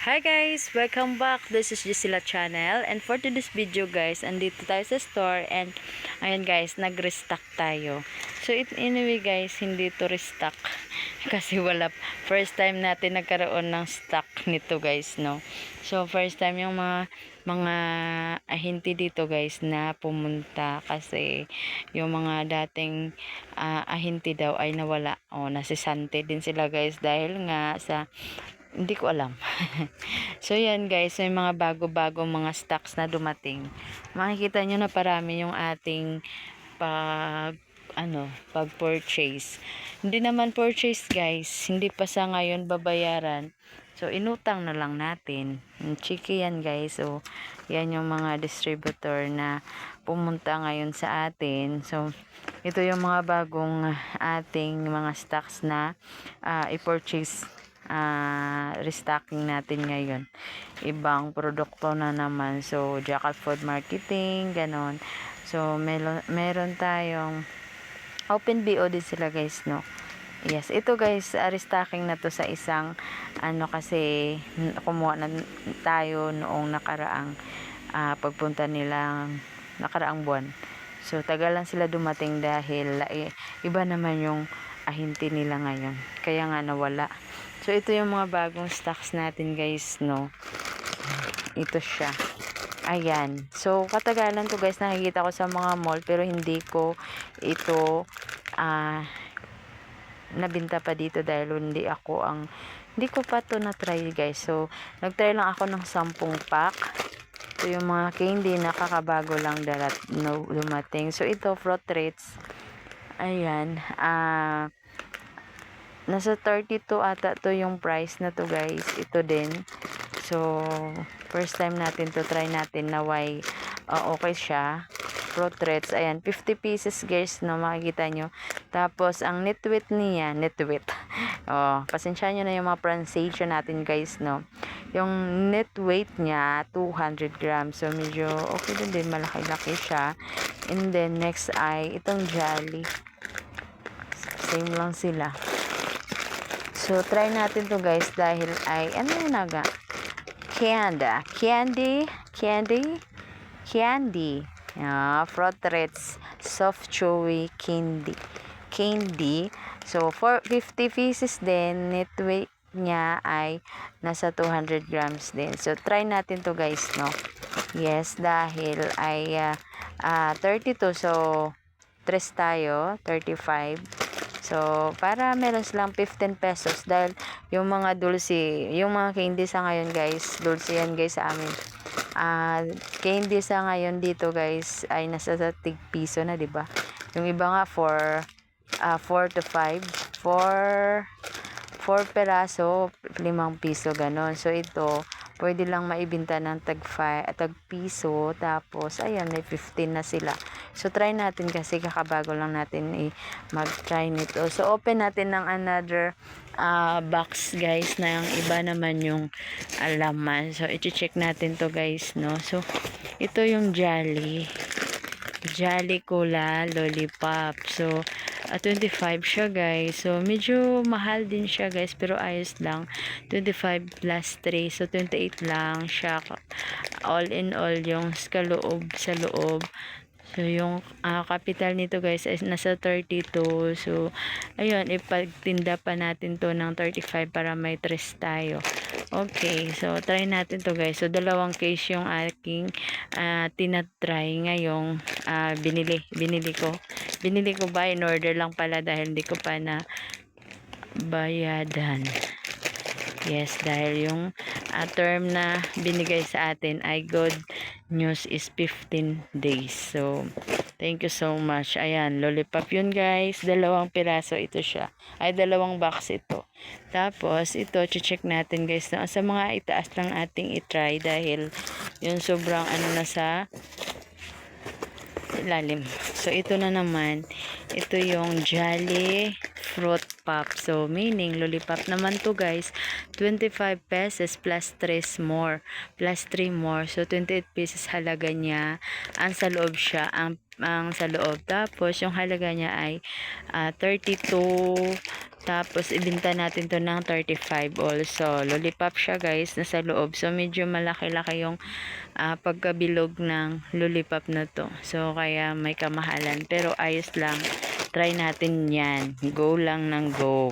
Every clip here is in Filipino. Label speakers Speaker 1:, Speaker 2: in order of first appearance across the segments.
Speaker 1: Hi guys! Welcome back. This is Gisela Channel, and for today's video guys, andito tayo sa store and ayan guys, nag-restock tayo. So anyway guys, hindi to restock kasi wala, first time natin nagkaroon ng stock nito guys, no. So first time yung mga ahinti dito guys na pumunta kasi yung mga dating ahinti daw ay nawala. Nasisante din sila guys dahil nga sa hindi ko alam. So yan guys, may mga bago-bagong mga stocks na dumating. Makikita nyo na parami yung ating pag purchase. Hindi naman purchase guys, hindi pa sa ngayon babayaran. So inutang na lang natin. Chiki yan guys. So yan yung mga distributor na pumunta ngayon sa atin. So ito yung mga bagong ating mga stocks na i-purchase, restocking natin ngayon. Ibang produkto na naman. So Jackal Food Marketing, ganon. So meron tayong open BO din sila guys, no. Yes, ito guys, restocking na to sa isang kasi kumuha na tayo noong nakaraang pagpunta nilang nakaraang buwan. So tagal lang sila dumating dahil iba naman yung ahinti nila ngayon. Kaya nga nawala. So ito yung mga bagong stocks natin guys, no. Ito siya. Ayan. So katagalan to guys, nakikita ko sa mga mall pero hindi ko ito nabinta pa dito dahil hindi ko pa to na try guys. So nagtry lang ako ng 10 pack. Ito yung mga candy na kakabago lang dumating. So ito fruit treats. Ayan. Nasa 32 ata to yung price na to guys. Ito din. So first time natin to, try natin na why okay siya. Fruit treats, ayan, 50 pieces guys, no, makikita nyo. Tapos ang net weight niya, pasensya nyo na yung mga pronunciation natin guys, no. Yung net weight niya 200 grams, so medyo okay din, malaki-laki siya. And then next ay itong Jolly, same lang sila. So try natin to guys dahil ay candy. Fruit treats, soft chewy candy. So for 50 pieces din, net weight niya ay nasa 200 grams din. So try natin to guys, no. Yes, dahil ay 32, so 3 tayo, 35. So, para meron silang 15 pesos dahil yung mga dulce, yung mga candy sa ngayon guys, dulce yan guys sa amin. Candy sa ngayon dito guys ay nasa tig piso na, 'di ba? Yung iba nga 4 to 5, 4 peraso, 5 piso ganon. So ito pwede lang maibenta ng tag piso, tapos ayan, may 15 na sila. So try natin kasi kakabago lang natin mag-try nito. So open natin ng another box guys na yung iba naman yung laman. So i-check natin to guys, no. So ito yung Jolly Cola Lollipop. So 25 siya guys. So medyo mahal din siya guys, pero ayos lang. 25 plus 3, so 28 lang siya. All in all yung sa loob. So yung capital nito guys is nasa 32. So ayun, ipagtinda pa natin to ng 35 para may 3 tayo. Okay, so try natin to guys. So dalawang case yung aking tinatry ngayong binili ko ba, in order lang pala dahil hindi ko pa na bayadan. Yes, dahil yung term na binigay sa atin ay good news is 15 days. So thank you so much. Ayan, lollipop yun guys, 2 piraso ito siya, ay 2 box ito. Tapos ito, check natin guys, no? Sa mga itaas lang ating itry dahil yung sobrang na sa ilalim. So ito na naman, ito yung Jolly Fruit Pop. So meaning lollipop naman to guys, 25 pesos plus 3 more. So 28 pesos halaga niya. Ang sa loob siya, ang sa loob. Tapos yung halaga niya ay 32 Tapos, ibenta natin to ng 35 also. Lollipop siya guys, nasa loob. So, medyo malaki-laki yung pagkabilog ng lollipop na to. So, kaya may kamahalan. Pero, ayos lang. Try natin yan. Go lang ng go.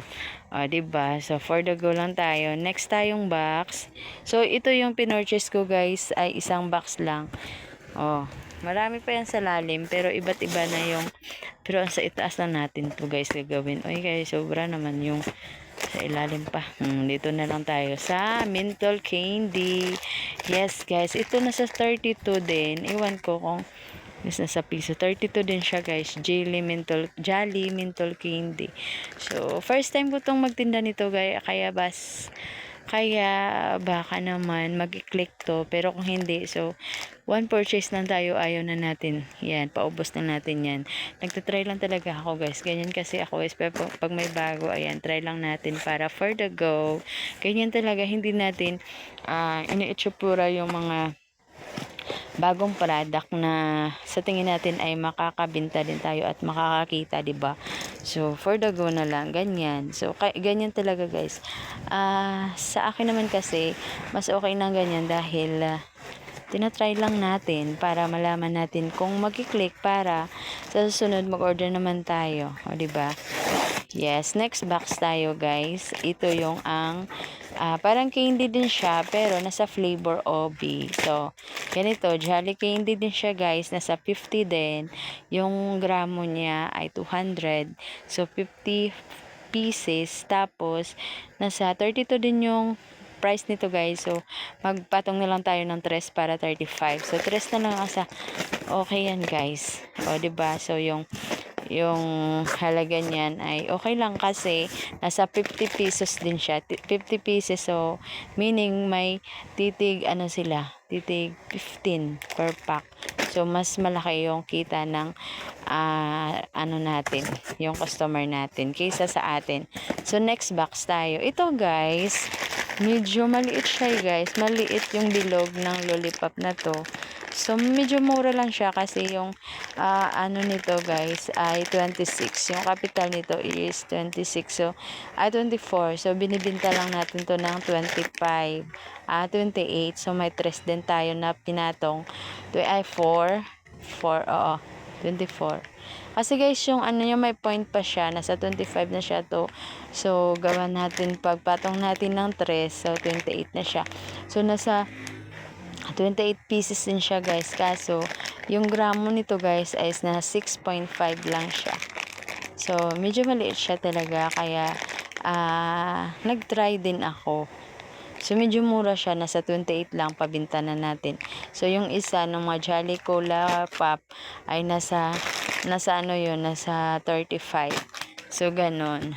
Speaker 1: Diba? So, for the go lang tayo. Next tayong box. So, ito yung pinorchase ko guys, ay isang box lang. Marami pa yan sa lalim, pero iba't iba na yung, pero sa itaas lang natin to guys gagawin. Guys, sobra naman yung sa ilalim pa. Dito na lang tayo sa menthol candy. Yes guys, ito nasa 32 din. Iwan ko kung nasa piso. 32 din siya guys. Jolly menthol candy. So, first time ko tong magtinda nito guys. Kaya baka naman mag-click to, pero kung hindi, so one purchase lang tayo, ayaw na natin yan, paubos na natin yan. Nagtatry lang talaga ako guys, ganyan kasi ako guys, pag may bago, ayan, try lang natin para for the go. Ganyan talaga, hindi natin iniitsupura yung mga bagong product na sa tingin natin ay makakabenta din tayo at makakakita, 'di ba? So, for the go na lang, ganyan. So, ganyan talaga, guys. Sa akin naman kasi, mas okay na ganyan dahil tinatry lang natin para malaman natin kung mag-click para sa susunod mag-order naman tayo. O, 'di ba? Yes, next box tayo guys. Ito yung parang candy din siya pero nasa flavor OB. So, ganito, Jolly Candy din siya guys. Nasa 50 din. Yung gramo niya ay 200. So, 50 pieces. Tapos, nasa 32 din yung price nito guys. So, magpatong na lang tayo ng 3 para 35. So, 3 na lang asa. Okay yan guys. O, diba? So, yung halaga niyan ay okay lang kasi nasa 50 pesos din siya. 50 pesos, so meaning may titig 15 per pack. So mas malaki yung kita ng natin, yung customer natin kaysa sa atin. So next box tayo. Ito guys, medyo maliit siya guys. Maliit yung bilog ng lollipop na to. So, medyo mura lang siya kasi yung nito guys ay 26. Yung capital nito is 26. So, 24. So, binibinta lang natin to ng 25. 28. So, may 3 din tayo na pinatong. 4. 24. Kasi guys, yung yung may point pa siya. Nasa 25 na siya to. So, gawa natin, pagpatong natin ng 3. So, 28 na siya. So, nasa 28 pieces din siya guys. Kaso, yung gramo nito guys ay na 6.5 lang siya. So, medyo maliit siya talaga. Kaya, nag-try din ako. So, medyo mura siya. Nasa 28 lang. Pabinta na natin. So, yung isa ng mga Jolly Cola Pop ay nasa 35. So, ganon.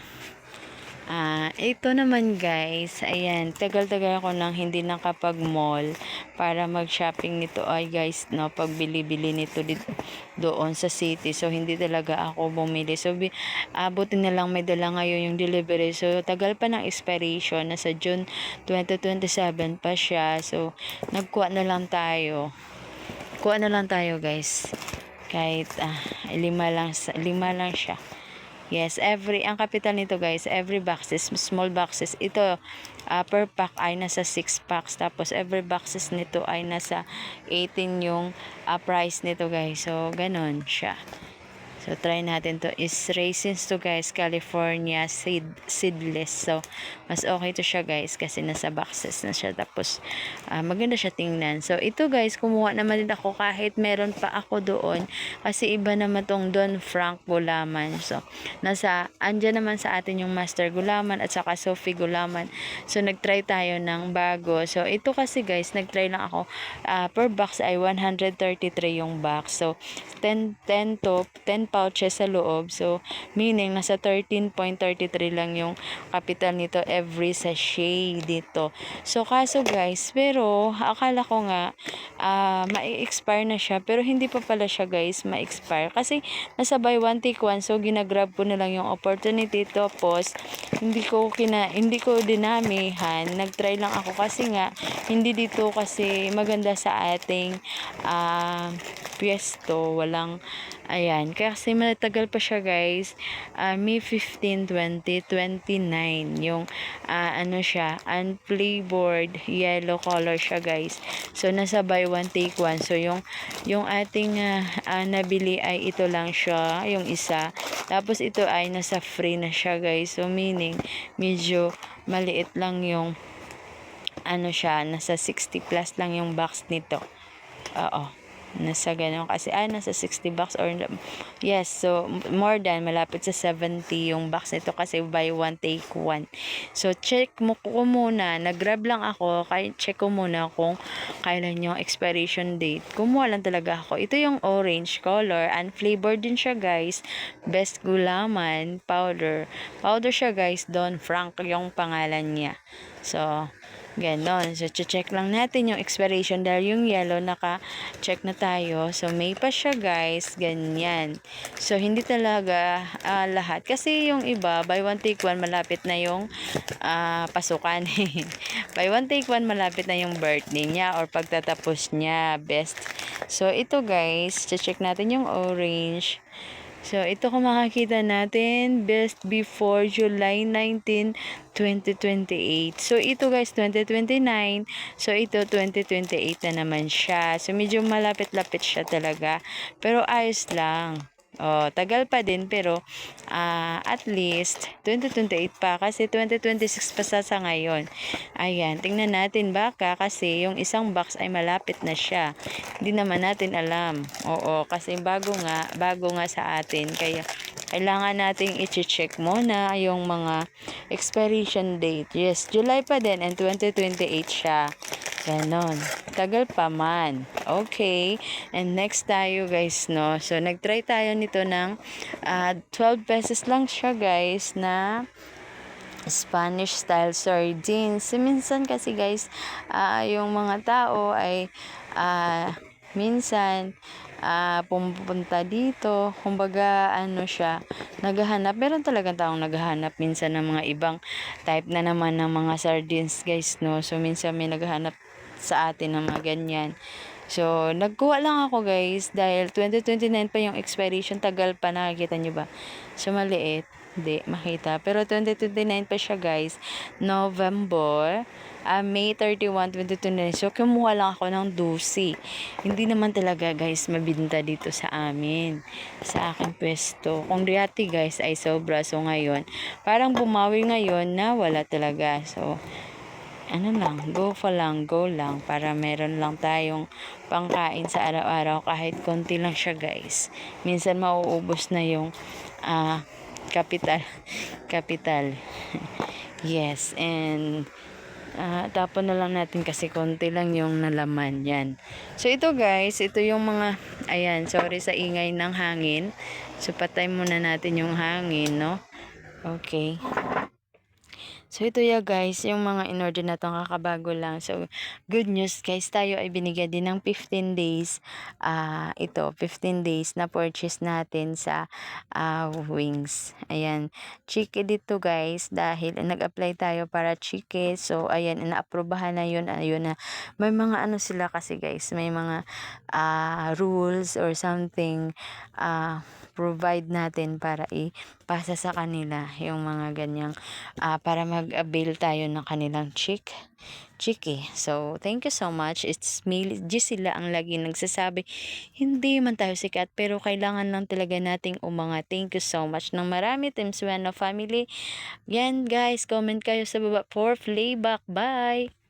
Speaker 1: Ito naman guys, ayan, tagal-tagal ako nang hindi nakapag-mall para mag-shopping nito ay guys, no, pagbili-bili nito doon sa city. So, hindi talaga ako bumili. So, buti na lang may dala ngayon yung delivery. So, tagal pa ng expiration. Nasa June 2027 pa siya. So, nagkuha na lang tayo. Kuha na lang tayo guys. Kahit 5 lang siya. Yes, ang capital nito guys, every boxes, small boxes, ito per pack ay nasa 6 packs, tapos every boxes nito ay nasa 18 yung price nito guys. So, ganon siya. So, try natin to. Is raisins to guys, California seedless. So, mas okay to siya guys kasi nasa boxes na siya. Tapos, maganda siya tingnan. So, ito guys, kumuha naman din ako kahit meron pa ako doon. Kasi iba naman tong Don Frank Gulaman. So, andyan naman sa atin yung Master Gulaman at saka Sophie Gulaman. So, nagtry tayo ng bago. So, ito kasi guys, nagtry lang ako. Per box ay 133 yung box. So, 10 pouches sa loob. So, meaning, nasa 13.33 lang yung capital nito every sachet dito. So, kaso guys, pero, akala ko nga, ma-expire na siya. Pero, hindi pa pala siya guys, ma-expire. Kasi, nasa buy one take one. So, ginagrab ko na lang yung opportunity. Tapos, hindi ko dinamihan. Nag-try lang ako kasi nga, hindi dito kasi maganda sa ating, pwesto, walang, ayan, kasi matagal pa siya guys, May 15, 2029, yung, ano siya, unflavored yellow color siya guys. So, nasa buy one take one. So, yung ating nabili ay ito lang siya, yung isa. Tapos, ito ay nasa free na siya guys. So, meaning, medyo maliit lang yung ano siya, nasa 60 plus lang yung box nito. Oo. Nasa ganun kasi, nasa 60 bucks or, yes, so, more than, malapit sa 70 yung box nito kasi buy one, take one. So, check mo ko muna, nag-grab lang ako, check ko muna kung kailan yung expiration date. Kumuha lang talaga ako. Ito yung orange color, unflavored din siya guys, best gulaman, powder. Powder siya guys, Don Frank yung pangalan niya. So, ganon. So, check lang natin yung expiration dahil yung yellow naka-check na tayo. So, May pa siya guys. Ganyan. So, hindi talaga lahat. Kasi yung iba, buy one take one, malapit na yung pasukan. Buy one take one, malapit na yung birthday niya or pagtatapos niya. Best. So, ito guys, check natin yung orange. So, ito kung makakita natin, best before July 19, 2028. So, ito guys, 2029. So, ito 2028 na naman siya. So, medyo malapit-lapit siya talaga. Pero ayos lang. Oh, tagal pa din pero at least 2028 pa kasi 2026 pa sa ngayon. Ayan, tingnan natin baka kasi yung isang box ay malapit na siya. Hindi naman natin alam. Oo, kasi bago nga sa atin kaya kailangan nating i-check muna yung mga expiration date. Yes, July pa din and 2028 siya. Ganon. Tagal pa man. Okay. And next tayo guys, no. So, nagtry tayo nito ng 12 pesos lang siya guys na Spanish style sardines. So, minsan kasi guys, yung mga tao ay minsan pumunta dito, kumbaga ano siya, naghahanap, meron talagang taong naghahanap minsan ng mga ibang type na naman ng mga sardines guys, no. So minsan may naghahanap sa atin ng mga ganyan. So nagkuha lang ako guys dahil 2029 pa yung expiration, tagal pa, nakikita nyo ba? So maliit, hindi makita, pero 2029 pa siya guys, November, May 31, 2029. So, kumuha lang ako ng 12. Hindi naman talaga guys mabinta dito sa amin. Sa aking pwesto. Kung dati guys ay sobra. So, ngayon, parang bumawi ngayon na wala talaga. So, ano lang, go lang. Para meron lang tayong pangkain sa araw-araw. Kahit konti lang siya guys. Minsan mauubos na yung kapital. Yes, and tapon na lang natin kasi konti lang yung nalaman yan. So ito guys, ito yung mga, ayan, sorry sa ingay ng hangin. So patay muna natin yung hangin, no? Okay. So, ito ya guys, yung mga in-order na itong kakabago lang. So, good news guys, tayo ay binigyan din ng 15 days. 15 days na purchase natin sa wings. Ayan, chiki dito guys, dahil nag-apply tayo para chiki. So, ayan, inaaprobahan na yun. Ayun na, may mga ano sila kasi guys, may mga rules or something provide natin para ipasa sa kanila yung mga ganyang para mag-avail tayo ng kanilang chiki. So, thank you so much. It's me, Gisela, ang lagi nagsasabi, hindi man tayo sikat, pero kailangan lang talaga nating umangat. Thank you so much ng marami, Team Sueno family. Yan guys, comment kayo sa baba for playback. Bye!